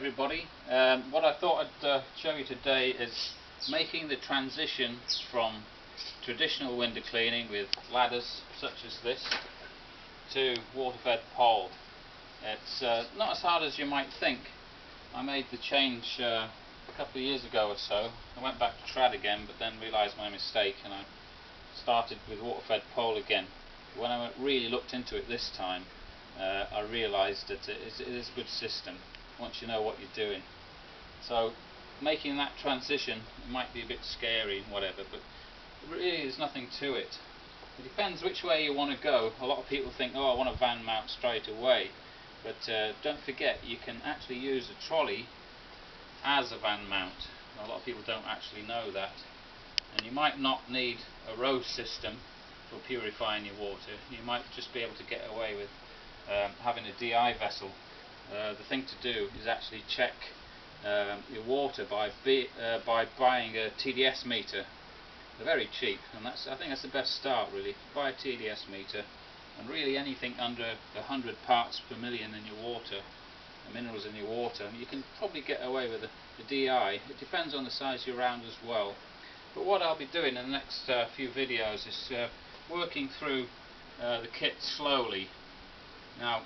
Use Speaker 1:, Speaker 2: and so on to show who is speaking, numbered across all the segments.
Speaker 1: everybody. What I thought I'd show you today is making the transition from traditional window cleaning with ladders such as this to water-fed pole. It's not as hard as you might think. I made the change a couple of years ago or so. I went back to trad again, but then realised my mistake and I started with water-fed pole again. When I really looked into it this time, I realised that it is a good system once you know what you're doing. So making that transition, it might be a bit scary and whatever, but really there's nothing to it. It depends which way you want to go. A lot of people think, oh, I want a van mount straight away, but don't forget you can actually use a trolley as a van mount. A lot of people don't actually know that, and you might not need a row system for purifying your water. You might just be able to get away with having a DI vessel. The thing to do is actually check your water by buying a TDS meter. They're very cheap, and I think that's the best start really. Buy a TDS meter, and really anything under 100 parts per million in your water, the minerals in your water, and you can probably get away with the DI. It depends on the size of your round as well. But what I'll be doing in the next few videos is working through the kit slowly. Now,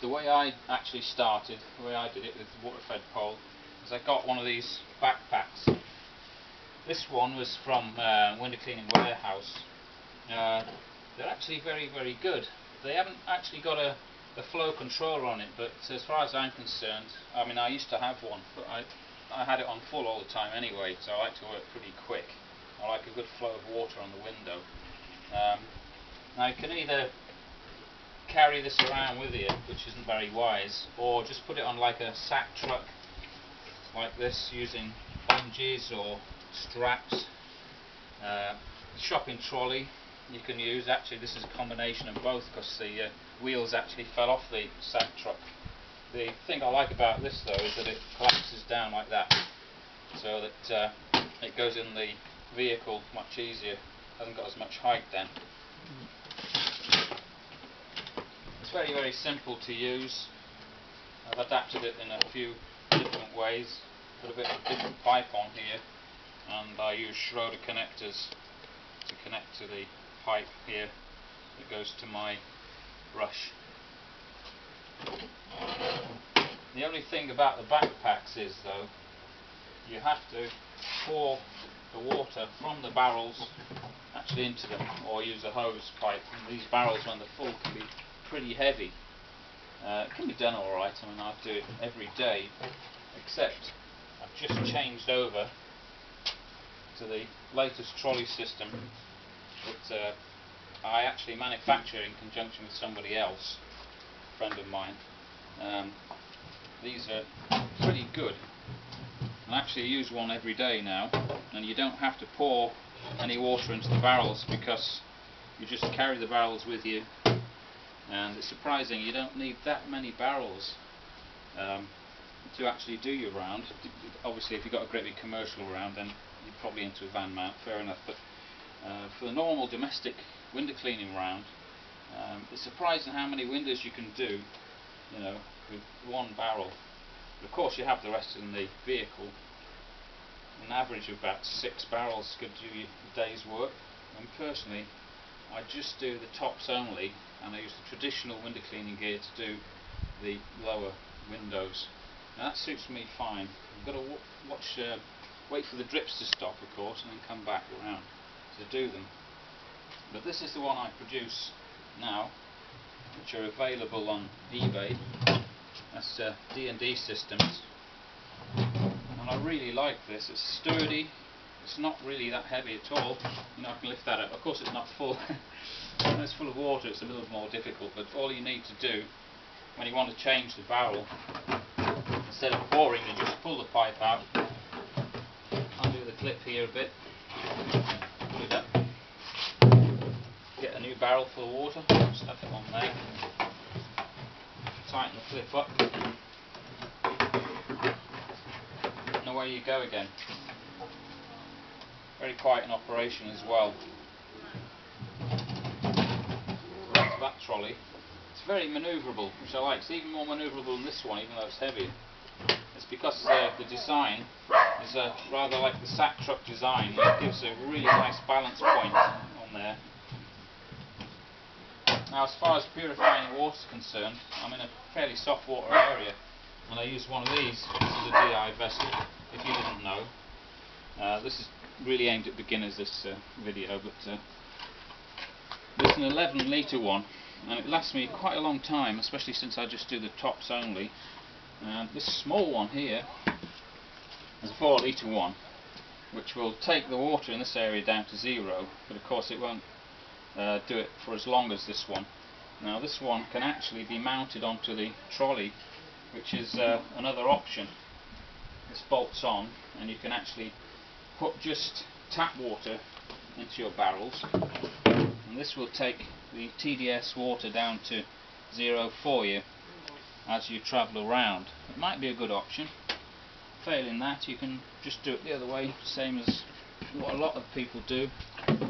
Speaker 1: the way I actually started, the way I did it with water-fed pole, is I got one of these backpacks. This one was from Window Cleaning Warehouse. They're actually very, very good. They haven't actually got a flow controller on it, but as far as I'm concerned, I mean, I used to have one, but I had it on full all the time anyway, so I like to work pretty quick. I like a good flow of water on the window. Now you can either carry this around with you, which isn't very wise, or just put it on like a sack truck like this using bungees or straps. Shopping trolley you can use. Actually this is a combination of both, because the wheels actually fell off the sack truck. The thing I like about this though is that it collapses down like that, so that it goes in the vehicle much easier. Hasn't got as much height then. It's very, very simple to use. I've adapted it in a few different ways. Put a bit of different pipe on here, and I use Schroeder connectors to connect to the pipe here that goes to my brush. The only thing about the backpacks is though, you have to pour the water from the barrels actually into them, or use a hose pipe. And these barrels, when they're full, can be pretty heavy. It can be done alright. I mean, I do it every day, except I've just changed over to the latest trolley system that I actually manufacture in conjunction with somebody else, a friend of mine. These are pretty good. I actually use one every day now, and you don't have to pour any water into the barrels because you just carry the barrels with you, and it's surprising you don't need that many barrels to actually do your round. Obviously if you've got a great big commercial round, then you're probably into a van mount, fair enough, but for the normal domestic window cleaning round, it's surprising how many windows you can do, you know, with one barrel. But of course you have the rest in the vehicle. An average of about 6 barrels could do your day's work. And personally, I just do the tops only, and I use the traditional window cleaning gear to do the lower windows. Now that suits me fine. I've got to wait for the drips to stop, of course, and then come back around to do them. But this is the one I produce now, which are available on eBay. That's D&D Systems, and I really like this. It's sturdy. It's not really that heavy at all. You know, I can lift that up. Of course, it's not full. When it's full of water, it's a little more difficult. But all you need to do when you want to change the barrel, instead of pouring, you just pull the pipe out, undo the clip here a bit, put it up, get a new barrel full of water, stuff it on there. Tighten the clip up, and away you go again. Very quiet in operation as well. Back to that trolley. It's very manoeuvrable, which I like. It's even more manoeuvrable than this one, even though it's heavier. It's because the design is rather like the sack truck design. It gives a really nice balance point on there. Now, as far as purifying water is concerned, I'm in a fairly soft water area, and I use one of these. This is a DI vessel, if you didn't know. This is really aimed at beginners, this video, but this is an 11 litre one, and it lasts me quite a long time, especially since I just do the tops only. This small one here is a 4 litre one, which will take the water in this area down to 0, but of course it won't do it for as long as this one. Now, this one can actually be mounted onto the trolley, which is another option. This bolts on, and you can actually put just tap water into your barrels, and this will take the TDS water down to 0 for you as you travel around. It might be a good option. Failing that, you can just do it the other way, same as what a lot of people do.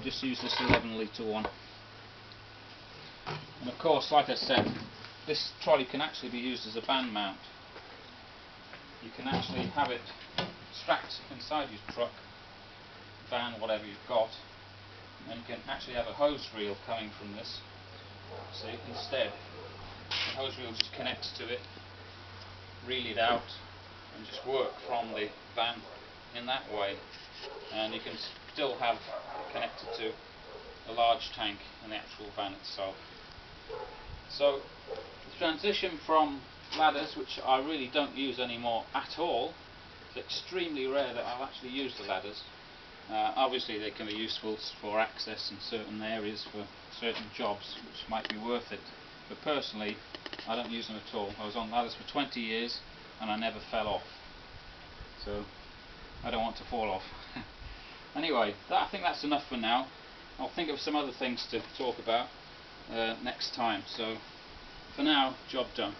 Speaker 1: Just use this 11 litre one. And of course, like I said, this trolley can actually be used as a band mount. You can actually have it strapped inside your truck, van, whatever you've got, and you can actually have a hose reel coming from this. See, instead, the hose reel just connects to it, reel it out, and just work from the van in that way. And you can still have it connected to a large tank in the actual van itself. So the transition from ladders, which I really don't use anymore at all, it's extremely rare that I'll actually use the ladders. Obviously they can be useful for access in certain areas for certain jobs, which might be worth it, but personally I don't use them at all. I was on ladders for 20 years and I never fell off, so I don't want to fall off. Anyway, I think that's enough for now. I'll think of some other things to talk about next time. So for now, job done.